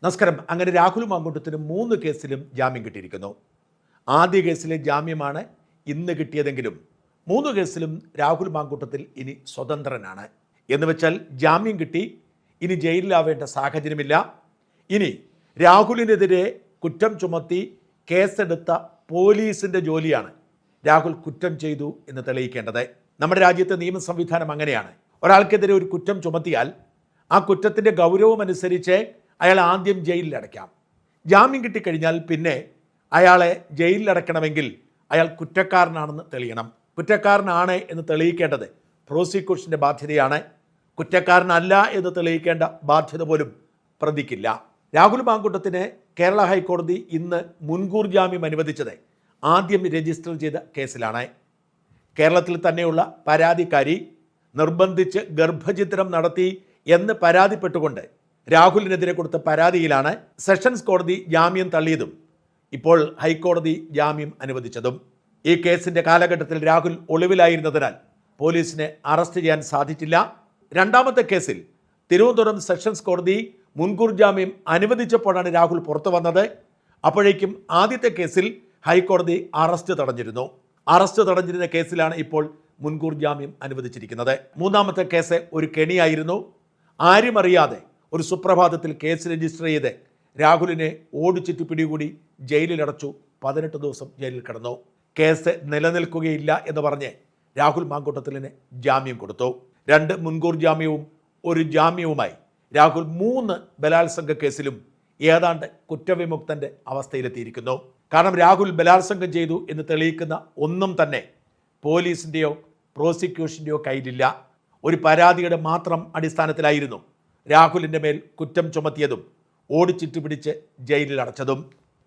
നമസ്കാരം. അങ്ങനെ രാഹുൽ മാങ്കൂട്ടത്തിന് 3 കേസിലും ജാമ്യം കിട്ടിയിരിക്കുന്നു. ആദ്യ കേസിലെ ജാമ്യമാണ് ഇന്ന് കിട്ടിയതെങ്കിലും 3 കേസിലും രാഹുൽ മാങ്കൂട്ടത്തിൽ ഇനി സ്വതന്ത്രനാണ്. എന്ന് വെച്ചാൽ ജാമ്യം കിട്ടി, ഇനി ജയിലിലാവേണ്ട സാഹചര്യമില്ല. ഇനി രാഹുലിനെതിരെ കുറ്റം ചുമത്തി കേസെടുത്ത പോലീസിൻ്റെ ജോലിയാണ് രാഹുൽ കുറ്റം ചെയ്തു എന്ന് തെളിയിക്കേണ്ടത്. നമ്മുടെ രാജ്യത്തെ നിയമ സംവിധാനം അങ്ങനെയാണ്. ഒരാൾക്കെതിരെ ഒരു കുറ്റം ചുമത്തിയാൽ ആ കുറ്റത്തിൻ്റെ ഗൗരവമനുസരിച്ച് അയാൾ ആദ്യം ജയിലിലടയ്ക്കാം. ജാമ്യം കിട്ടിക്കഴിഞ്ഞാൽ പിന്നെ അയാളെ ജയിലിലടക്കണമെങ്കിൽ അയാൾ കുറ്റക്കാരനാണെന്ന് തെളിയണം. കുറ്റക്കാരനാണ് എന്ന് തെളിയിക്കേണ്ടത് പ്രോസിക്യൂഷൻ്റെ ബാധ്യതയാണ്. കുറ്റക്കാരനല്ല എന്ന് തെളിയിക്കേണ്ട ബാധ്യത പോലും പ്രതിക്കില്ല. രാഹുൽ മാങ്കൂട്ടത്തിന് കേരള ഹൈക്കോടതി ഇന്ന് മുൻകൂർ ജാമ്യം അനുവദിച്ചത് ആദ്യം രജിസ്റ്റർ ചെയ്ത കേസിലാണ്. കേരളത്തിൽ തന്നെയുള്ള പരാതിക്കാരി നിർബന്ധിച്ച് ഗർഭചിത്രം നടത്തി എന്ന് പരാതിപ്പെട്ടുകൊണ്ട് രാഹുലിനെതിരെ കൊടുത്ത പരാതിയിലാണ് സെഷൻസ് കോടതി ജാമ്യം തള്ളിയതും ഇപ്പോൾ ഹൈക്കോടതി ജാമ്യം അനുവദിച്ചതും. ഈ കേസിൻ്റെ കാലഘട്ടത്തിൽ രാഹുൽ ഒളിവിലായിരുന്നതിനാൽ പോലീസിനെ അറസ്റ്റ് ചെയ്യാൻ സാധിച്ചില്ല. രണ്ടാമത്തെ കേസിൽ തിരുവനന്തപുരം സെഷൻസ് കോടതി മുൻകൂർ ജാമ്യം അനുവദിച്ചപ്പോഴാണ് രാഹുൽ പുറത്തു വന്നത്. അപ്പോഴേക്കും ആദ്യത്തെ കേസിൽ ഹൈക്കോടതി അറസ്റ്റ് തടഞ്ഞിരുന്നു. അറസ്റ്റ് തടഞ്ഞിരുന്ന കേസിലാണ് ഇപ്പോൾ മുൻകൂർ ജാമ്യം അനുവദിച്ചിരിക്കുന്നത്. മൂന്നാമത്തെ കേസ് ഒരു കെണിയായിരുന്നു. ആരും അറിയാതെ ഒരു സുപ്രഭാതത്തിൽ കേസ് രജിസ്റ്റർ ചെയ്ത് രാഹുലിനെ ഓടിച്ചിട്ട് പിടികൂടി ജയിലിലടച്ചു. 18 ദിവസം ജയിലിൽ കിടന്നു. കേസ് നിലനിൽക്കുകയില്ല എന്ന് പറഞ്ഞ് രാഹുൽ മാങ്കൂട്ടത്തിലിന് ജാമ്യം കൊടുത്തു. 2 മുൻകൂർ ജാമ്യവും 1 ജാമ്യവുമായി രാഹുൽ 3 ബലാത്സംഗ കേസിലും ഏതാണ്ട് കുറ്റവിമുക്തൻ്റെ അവസ്ഥയിലെത്തിയിരിക്കുന്നു. കാരണം രാഹുൽ ബലാത്സംഗം ചെയ്തു എന്ന് തെളിയിക്കുന്ന ഒന്നും തന്നെ പോലീസിൻ്റെയോ പ്രോസിക്യൂഷൻ്റെയോ കയ്യിലില്ല. ഒരു പരാതിയുടെ മാത്രം അടിസ്ഥാനത്തിലായിരുന്നു രാഹുലിൻ്റെ മേൽ കുറ്റം ചുമത്തിയതും ഓടിച്ചിട്ട് പിടിച്ച് ജയിലിൽ അടച്ചതും.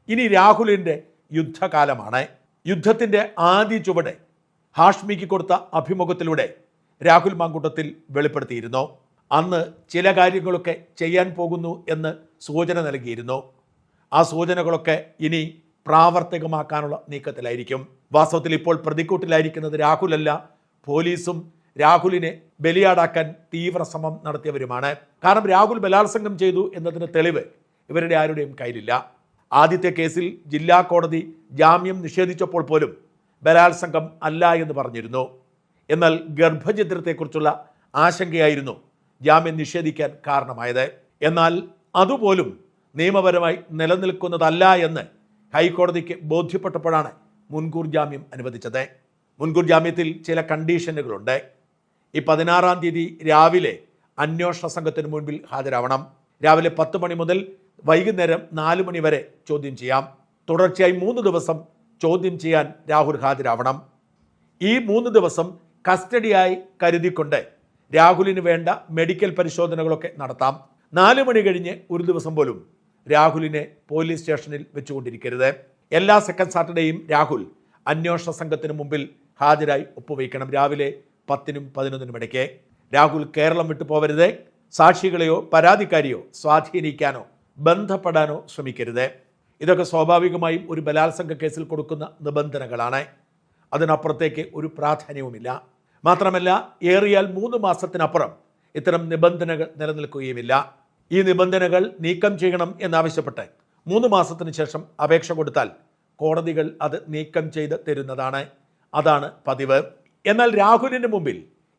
ഇനി രാഹുലിൻ്റെ യുദ്ധകാലമാണ്. യുദ്ധത്തിൻ്റെ ആദ്യ ചുവട് ഹാഷ്മിക്ക് കൊടുത്ത അഭിമുഖത്തിലൂടെ രാഹുൽ മാങ്കൂട്ടത്തിൽ വെളിപ്പെടുത്തിയിരുന്നു. അന്ന് ചില കാര്യങ്ങളൊക്കെ ചെയ്യാൻ പോകുന്നു എന്ന് സൂചന നൽകിയിരുന്നു. ആ സൂചനകളൊക്കെ ഇനി പ്രാവർത്തികമാക്കാനുള്ള നീക്കത്തിലായിരിക്കും. വാസ്തവത്തിൽ ഇപ്പോൾ പ്രതിക്കൂട്ടിലായിരിക്കുന്നത് രാഹുലല്ല, പോലീസും രാഹുലിനെ ബലിയാടാക്കാൻ തീവ്ര ശ്രമം നടത്തിയവരുമാണ്. കാരണം രാഹുൽ ബലാത്സംഗം ചെയ്തു എന്നതിന് തെളിവ് ഇവരുടെ ആരുടെയും കയ്യിലില്ല. ആദ്യത്തെ കേസിൽ ജില്ലാ കോടതി ജാമ്യം നിഷേധിച്ചപ്പോൾ പോലും ബലാത്സംഗം അല്ല എന്ന് പറഞ്ഞിരുന്നു. എന്നാൽ ഗർഭചിത്രത്തെക്കുറിച്ചുള്ള ആശങ്കയായിരുന്നു ജാമ്യം നിഷേധിക്കാൻ കാരണമായത്. എന്നാൽ അതുപോലും നിയമപരമായി നിലനിൽക്കുന്നതല്ല എന്ന് ഹൈക്കോടതിക്ക് ബോധ്യപ്പെട്ടപ്പോഴാണ് മുൻകൂർ ജാമ്യം അനുവദിച്ചത്. മുൻകൂർ ജാമ്യത്തിൽ ചില കണ്ടീഷനുകളുണ്ട്. ഈ 16-ാം തീയതി രാവിലെ അന്വേഷണ സംഘത്തിന് മുൻപിൽ ഹാജരാവണം. രാവിലെ 10 മണി മുതൽ വൈകുന്നേരം 4 മണി വരെ ചോദ്യം ചെയ്യാം. തുടർച്ചയായി 3 ദിവസം ചോദ്യം ചെയ്യാൻ രാഹുൽ ഹാജരാവണം. ഈ 3 ദിവസം കസ്റ്റഡിയായി കരുതിക്കൊണ്ട് രാഹുലിന് വേണ്ട മെഡിക്കൽ പരിശോധനകളൊക്കെ നടത്താം. 4 മണി കഴിഞ്ഞ് ഒരു ദിവസം പോലും രാഹുലിനെ പോലീസ് സ്റ്റേഷനിൽ വെച്ചുകൊണ്ടിരിക്കരുത്. എല്ലാ സെക്കൻഡ് സാറ്റർഡേയും രാഹുൽ അന്വേഷണ സംഘത്തിന് മുമ്പിൽ ഹാജരായി ഒപ്പുവയ്ക്കണം. രാവിലെ 10-നും 11-നും ഇടയ്ക്ക്. രാഹുൽ കേരളം വിട്ടു പോവരുത്. സാക്ഷികളെയോ പരാതിക്കാരിയോ സ്വാധീനിക്കാനോ ബന്ധപ്പെടാനോ ശ്രമിക്കരുത്. ഇതൊക്കെ സ്വാഭാവികമായും ഒരു ബലാത്സംഗ കേസിൽ കൊടുക്കുന്ന നിബന്ധനകളാണ്. അതിനപ്പുറത്തേക്ക് ഒരു പ്രാധാന്യവുമില്ല. മാത്രമല്ല, ഏറിയാൽ 3 മാസത്തിനപ്പുറം ഇത്തരം നിബന്ധനകൾ നിലനിൽക്കുകയുമില്ല. ഈ നിബന്ധനകൾ നീക്കം ചെയ്യണം എന്നാവശ്യപ്പെട്ട് 3 മാസത്തിന് ശേഷം അപേക്ഷ കൊടുത്താൽ കോടതികൾ അത് നീക്കം ചെയ്ത് തരുന്നതാണ്. അതാണ് പതിവ്. എന്നാൽ രാഹുലിൻ്റെ മുമ്പിൽ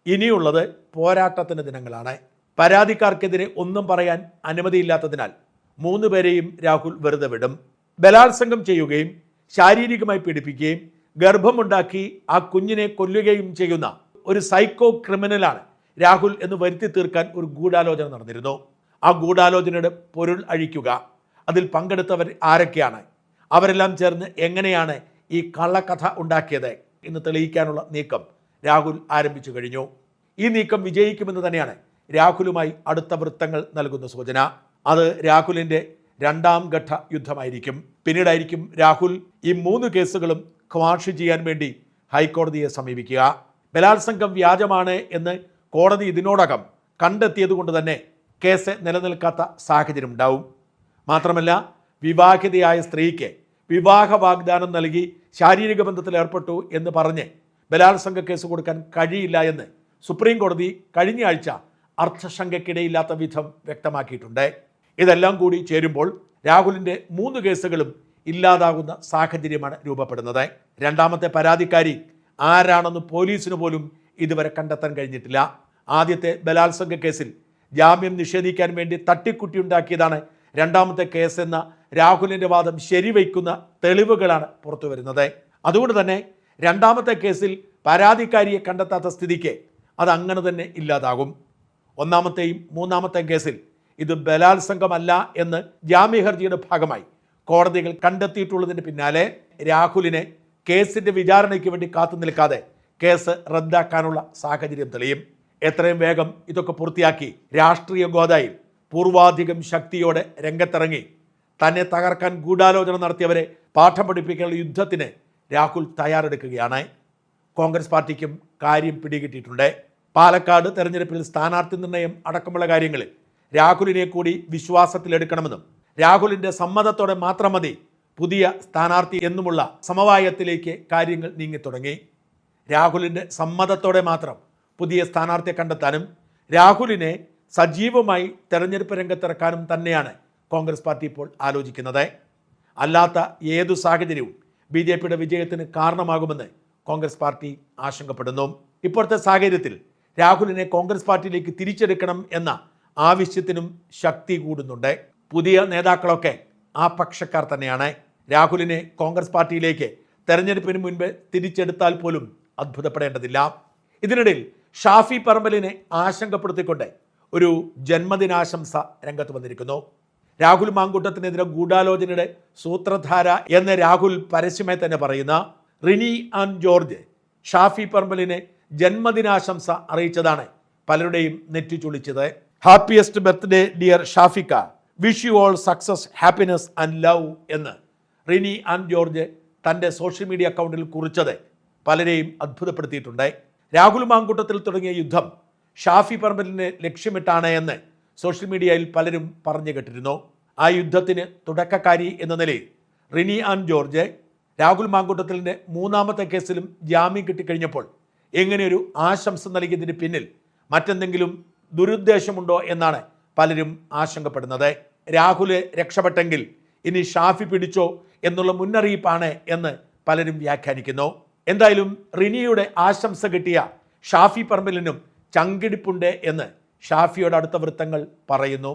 ഇനിയുള്ളത് പോരാട്ടത്തിന് ദിനങ്ങളാണ്. പരാതിക്കാർക്കെതിരെ ഒന്നും പറയാൻ അനുമതിയില്ലാത്തതിനാൽ 3 പേരെയും രാഹുൽ വെറുതെ വിടും. ബലാത്സംഗം ചെയ്യുകയും ശാരീരികമായി പീഡിപ്പിക്കുകയും ഗർഭമുണ്ടാക്കി ആ കുഞ്ഞിനെ കൊല്ലുകയും ചെയ്യുന്ന ഒരു സൈക്കോ ക്രിമിനലാണ് രാഹുൽ എന്ന് വരുത്തി തീർക്കാൻ ഒരു ഗൂഢാലോചന നടന്നിരുന്നു. ആ ഗൂഢാലോചനയുടെ പൊരുൾ അഴിക്കുക, അതിൽ പങ്കെടുത്തവർ ആരൊക്കെയാണ്, അവരെല്ലാം ചേർന്ന് എങ്ങനെയാണ് ഈ കള്ളക്കഥ ഉണ്ടാക്കിയത് എന്ന് തെളിയിക്കാനുള്ള നീക്കം രാഹുൽ ആരംഭിച്ചു കഴിഞ്ഞു. ഈ നീക്കം വിജയിക്കുമെന്ന് തന്നെയാണ് രാഹുലുമായി അടുത്ത വൃത്തങ്ങൾ നൽകുന്ന സൂചന. അത് രാഹുലിൻ്റെ 2ാം ഘട്ട യുദ്ധമായിരിക്കും. പിന്നീടായിരിക്കും രാഹുൽ ഈ 3 കേസുകളും ക്വാഷ് ചെയ്യാൻ വേണ്ടി ഹൈക്കോടതിയെ സമീപിക്കുക. ബലാത്സംഗം വ്യാജമാണ് എന്ന് കോടതി ഇതിനോടകം കണ്ടെത്തിയത് കൊണ്ട് തന്നെ കേസ് നിലനിൽക്കാത്ത സാഹചര്യം ഉണ്ടാവും. മാത്രമല്ല, വിവാഹിതയായ സ്ത്രീക്ക് വിവാഹ വാഗ്ദാനം നൽകി ശാരീരിക ബന്ധത്തിൽ ഏർപ്പെട്ടു എന്ന് പറഞ്ഞ് ബലാത്സംഗ കേസ് കൊടുക്കാൻ കഴിയില്ല എന്ന് സുപ്രീം കോടതി കഴിഞ്ഞ ആഴ്ച അർത്ഥശങ്കയ്ക്കിടയില്ലാത്ത വിധം വ്യക്തമാക്കിയിട്ടുണ്ട്. ഇതെല്ലാം കൂടി ചേരുമ്പോൾ രാഹുലിൻ്റെ 3 കേസുകളും ഇല്ലാതാകുന്ന സാഹചര്യമാണ് രൂപപ്പെടുന്നത്. രണ്ടാമത്തെ പരാതിക്കാരി ആരാണെന്ന് പോലീസിന് പോലും ഇതുവരെ കണ്ടെത്താൻ കഴിഞ്ഞിട്ടില്ല. ആദ്യത്തെ ബലാത്സംഗ കേസിൽ ജാമ്യം നിഷേധിക്കാൻ വേണ്ടി തട്ടിക്കുട്ടിയുണ്ടാക്കിയതാണ് രണ്ടാമത്തെ കേസെന്ന രാഹുലിൻ്റെ വാദം ശരിവയ്ക്കുന്ന തെളിവുകളാണ് പുറത്തു വരുന്നത്. അതുകൊണ്ട് തന്നെ രണ്ടാമത്തെ കേസിൽ പരാതിക്കാരിയെ കണ്ടെത്താത്ത സ്ഥിതിക്ക് അത് അങ്ങനെ തന്നെ ഇല്ലാതാകും. ഒന്നാമത്തെയും മൂന്നാമത്തെയും കേസിൽ ഇത് ബലാത്സംഗമല്ല എന്ന് ജാമ്യഹർജിയുടെ ഭാഗമായി കോടതികൾ കണ്ടെത്തിയിട്ടുള്ളതിന് പിന്നാലെ രാഹുലിനെ കേസിൻ്റെ വിചാരണയ്ക്ക് വേണ്ടി കാത്തു നിൽക്കാതെ കേസ് റദ്ദാക്കാനുള്ള സാഹചര്യം തെളിയും. എത്രയും വേഗം ഇതൊക്കെ പൂർത്തിയാക്കി രാഷ്ട്രീയ ഗോദായിൽ പൂർവാധികം ശക്തിയോടെ രംഗത്തിറങ്ങി തന്നെ തകർക്കാൻ ഗൂഢാലോചന നടത്തിയവരെ പാഠം പഠിപ്പിക്കാനുള്ള യുദ്ധത്തിന് രാഹുൽ തയ്യാറെടുക്കുകയാണ്. കോൺഗ്രസ് പാർട്ടിക്കും കാര്യം പിടികിട്ടിയിട്ടുണ്ട്. പാലക്കാട് തെരഞ്ഞെടുപ്പിൽ സ്ഥാനാർത്ഥി നിർണയം അടക്കമുള്ള കാര്യങ്ങളിൽ രാഹുലിനെ കൂടി വിശ്വാസത്തിലെടുക്കണമെന്നും രാഹുലിൻ്റെ സമ്മതത്തോടെ മാത്രം മതി പുതിയ സ്ഥാനാർത്ഥി എന്നുമുള്ള സമവായത്തിലേക്ക് കാര്യങ്ങൾ നീങ്ങിത്തുടങ്ങി. രാഹുലിൻ്റെ സമ്മതത്തോടെ മാത്രം പുതിയ സ്ഥാനാർത്ഥിയെ കണ്ടെത്താനും രാഹുലിനെ സജീവമായി തെരഞ്ഞെടുപ്പ് രംഗത്തിറക്കാനും തന്നെയാണ് കോൺഗ്രസ് പാർട്ടി ഇപ്പോൾ ആലോചിക്കുന്നത്. അല്ലാത്ത ഏതു സാഹചര്യവും BJPയുടെ വിജയത്തിന് കാരണമാകുമെന്ന് കോൺഗ്രസ് പാർട്ടി ആശങ്കപ്പെടുന്നു. ഇപ്പോഴത്തെ സാഹചര്യത്തിൽ രാഹുലിനെ കോൺഗ്രസ് പാർട്ടിയിലേക്ക് തിരിച്ചെടുക്കണം എന്ന ആവശ്യത്തിനും ശക്തി കൂടുന്നുണ്ട്. പുതിയ നേതാക്കളൊക്കെ ആ പക്ഷക്കാർ തന്നെയാണ്. രാഹുലിനെ കോൺഗ്രസ് പാർട്ടിയിലേക്ക് തെരഞ്ഞെടുപ്പിന് മുൻപ് തിരിച്ചെടുത്താൽ പോലും അത്ഭുതപ്പെടേണ്ടതില്ല. ഇതിനിടയിൽ ഷാഫി പറമ്പലിനെ ആശങ്കപ്പെടുത്തിക്കൊണ്ട് ഒരു ജന്മദിനാശംസ രംഗത്ത് വന്നിരിക്കുന്നു. രാഹുൽ മാങ്കൂട്ടത്തിനെതിരെ ഗൂഢാലോചനയുടെ സൂത്രധാര എന്ന് രാഹുൽ പരസ്യമായി തന്നെ പറയുന്ന റിനി ആൻ ജോർജ് ഷാഫി പറമ്പലിനെ ജന്മദിനാശംസ അറിയിച്ചതാണ് പലരുടെയും നെറ്റിച്ചുളിച്ചത്. ഹാപ്പിയസ്റ്റ് ബർത്ത്ഡേ ഡിയർ ഷാഫിക്ക, wish you all success, happiness and love എന്ന് റിനി ആൻ ജോർജ് തൻ്റെ സോഷ്യൽ മീഡിയ അക്കൗണ്ടിൽ കുറിച്ചത് പലരെയും അത്ഭുതപ്പെടുത്തിയിട്ടുണ്ട്. രാഹുൽ മാങ്കൂട്ടത്തിൽ തുടങ്ങിയ യുദ്ധം ഷാഫി പറമ്പലിനെ ലക്ഷ്യമിട്ടാണ് എന്ന് സോഷ്യൽ മീഡിയയിൽ പലരും പറഞ്ഞു കേട്ടിരുന്നു. ആ യുദ്ധത്തിന് തുടക്കക്കാരി എന്ന നിലയിൽ റിനി ആൻ ജോർജ് രാഹുൽ മാങ്കൂട്ടത്തിലിൻ്റെ മൂന്നാമത്തെ കേസിലും ജാമ്യം കിട്ടിക്കഴിഞ്ഞപ്പോൾ എങ്ങനെയൊരു ആശംസ നൽകിയതിന് പിന്നിൽ മറ്റെന്തെങ്കിലും ദുരുദ്ദേശമുണ്ടോ എന്നാണ് പലരും ആശങ്കപ്പെടുന്നത്. രാഹുല് രക്ഷപ്പെട്ടെങ്കിൽ ഇനി ഷാഫി പിടിച്ചോ എന്നുള്ള മുന്നറിയിപ്പാണ് എന്ന് പലരും വ്യാഖ്യാനിക്കുന്നു. എന്തായാലും റിനിയുടെ ആശംസ കിട്ടിയ ഷാഫി പറമ്പലിനും ചങ്കിടിപ്പുണ്ട് എന്ന് ഷാഫിയോട് അടുത്ത വൃത്തങ്ങൾ പറയുന്നു.